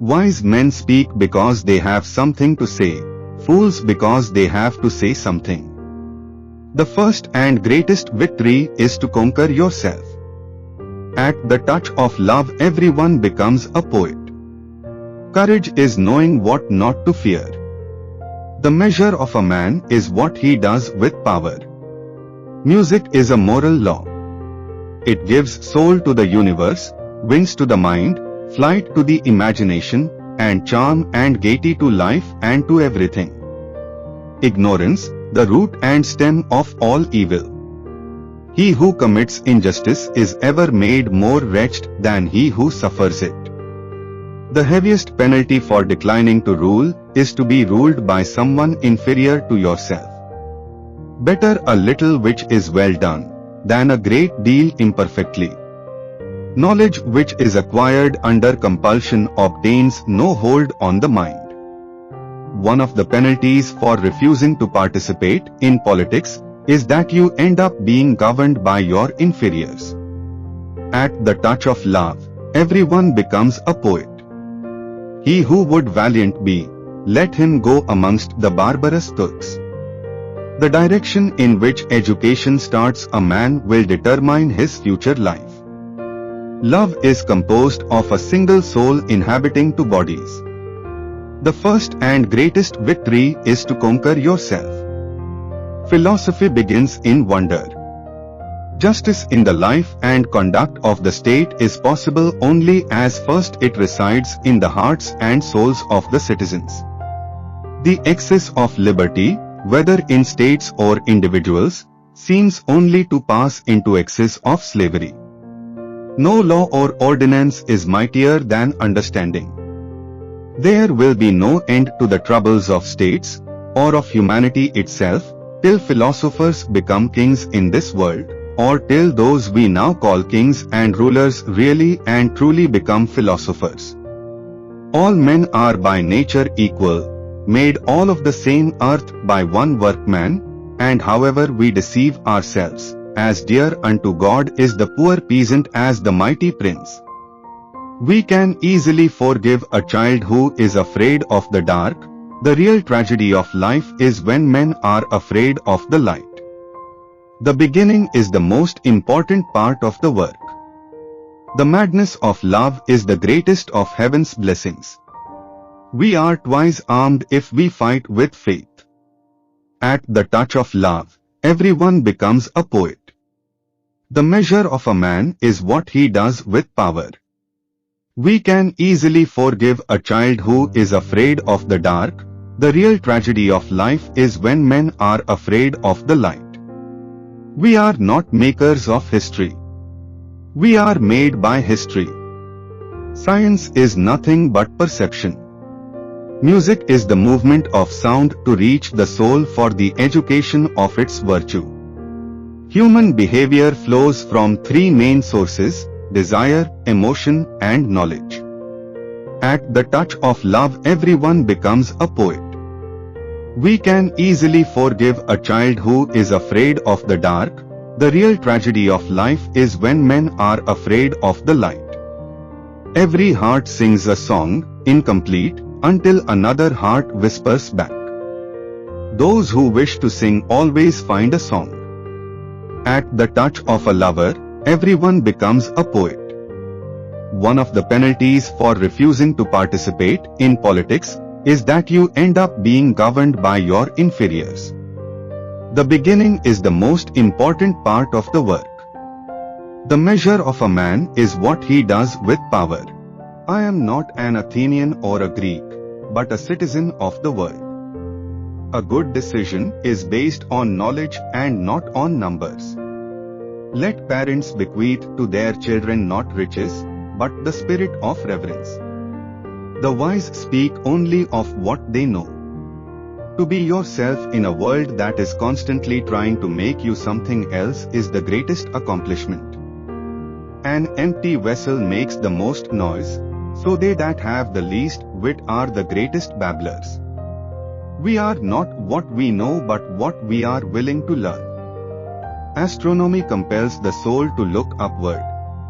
Wise men speak because they have something to say, fools because they have to say something. The first and greatest victory is to conquer yourself. At the touch of love, everyone becomes a poet. Courage is knowing what not to fear. The measure of a man is what he does with power. Music is a moral law. It gives soul to the universe, wings to the mind, flight to the imagination, and charm and gaiety to life and to everything. Ignorance, the root and stem of all evil. He who commits injustice is ever made more wretched than he who suffers it. The heaviest penalty for declining to rule is to be ruled by someone inferior to yourself. Better a little which is well done, than a great deal imperfectly. Knowledge which is acquired under compulsion obtains no hold on the mind. One of the penalties for refusing to participate in politics is that you end up being governed by your inferiors. At the touch of love, everyone becomes a poet. He who would valiant be, let him go amongst the barbarous Turks. The direction in which education starts a man will determine his future life. Love is composed of a single soul inhabiting two bodies. The first and greatest victory is to conquer yourself. Philosophy begins in wonder. Justice in the life and conduct of the state is possible only as first it resides in the hearts and souls of the citizens. The excess of liberty, whether in states or individuals, seems only to pass into excess of slavery. No law or ordinance is mightier than understanding. There will be no end to the troubles of states, or of humanity itself, till philosophers become kings in this world, or till those we now call kings and rulers really and truly become philosophers. All men are by nature equal, made all of the same earth by one workman, and however we deceive ourselves, as dear unto God is the poor peasant as the mighty prince. We can easily forgive a child who is afraid of the dark. The real tragedy of life is when men are afraid of the light. The beginning is the most important part of the work. The madness of love is the greatest of heaven's blessings. We are twice armed if we fight with faith. At the touch of love, everyone becomes a poet. The measure of a man is what he does with power. We can easily forgive a child who is afraid of the dark. The real tragedy of life is when men are afraid of the light. We are not makers of history. We are made by history. Science is nothing but perception. Music is the movement of sound to reach the soul for the education of its virtue. Human behavior flows from three main sources: desire, emotion, and knowledge. At the touch of love, everyone becomes a poet. We can easily forgive a child who is afraid of the dark. The real tragedy of life is when men are afraid of the light. Every heart sings a song, incomplete, until another heart whispers back. Those who wish to sing always find a song. At the touch of a lover, everyone becomes a poet. One of the penalties for refusing to participate in politics is that you end up being governed by your inferiors. The beginning is the most important part of the work. The measure of a man is what he does with power. I am not an Athenian or a Greek, but a citizen of the world. A good decision is based on knowledge and not on numbers. Let parents bequeath to their children not riches, but the spirit of reverence. The wise speak only of what they know. To be yourself in a world that is constantly trying to make you something else is the greatest accomplishment. An empty vessel makes the most noise, so they that have the least wit are the greatest babblers. We are not what we know but what we are willing to learn. Astronomy compels the soul to look upward,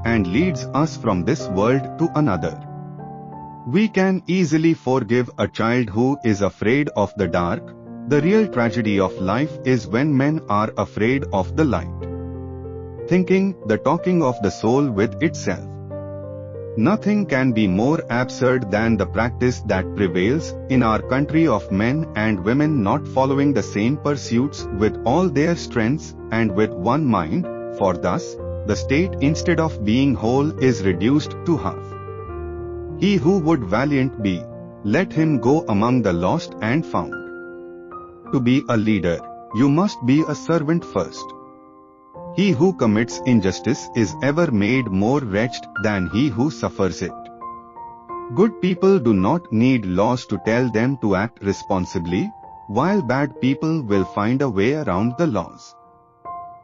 and leads us from this world to another. We can easily forgive a child who is afraid of the dark. The real tragedy of life is when men are afraid of the light. Thinking, the talking of the soul with itself. Nothing can be more absurd than the practice that prevails in our country of men and women not following the same pursuits with all their strengths and with one mind, for thus, the state instead of being whole is reduced to half. He who would valiant be, let him go among the lost and found. To be a leader, you must be a servant first. He who commits injustice is ever made more wretched than he who suffers it. Good people do not need laws to tell them to act responsibly, while bad people will find a way around the laws.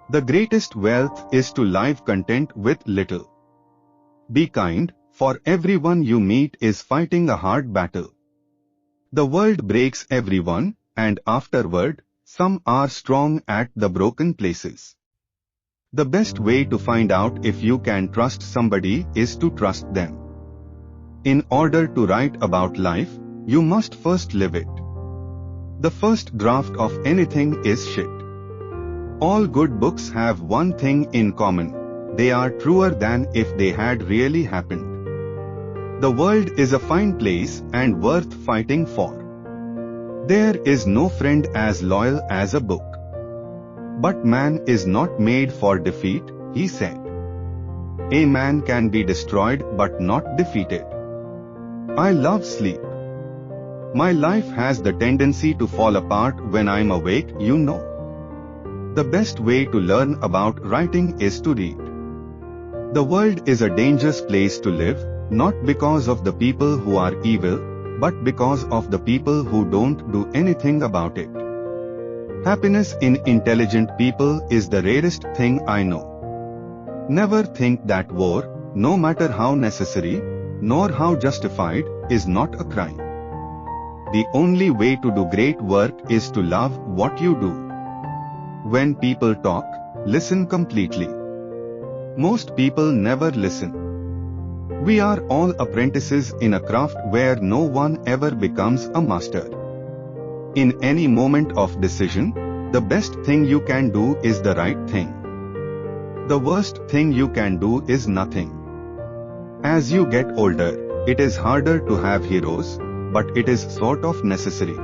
The greatest wealth is to live content with little. Be kind, for everyone you meet is fighting a hard battle. The world breaks everyone, and afterward, some are strong at the broken places. The best way to find out if you can trust somebody is to trust them. In order to write about life, you must first live it. The first draft of anything is shit. All good books have one thing in common: they are truer than if they had really happened. The world is a fine place and worth fighting for. There is no friend as loyal as a book. But man is not made for defeat, he said. A man can be destroyed but not defeated. I love sleep. My life has the tendency to fall apart when I'm awake, you know. The best way to learn about writing is to read. The world is a dangerous place to live, not because of the people who are evil, but because of the people who don't do anything about it. Happiness in intelligent people is the rarest thing I know. Never think that war, no matter how necessary, nor how justified, is not a crime. The only way to do great work is to love what you do. When people talk, listen completely. Most people never listen. We are all apprentices in a craft where no one ever becomes a master. In any moment of decision, the best thing you can do is the right thing. The worst thing you can do is nothing. As you get older, it is harder to have heroes, but it is sort of necessary.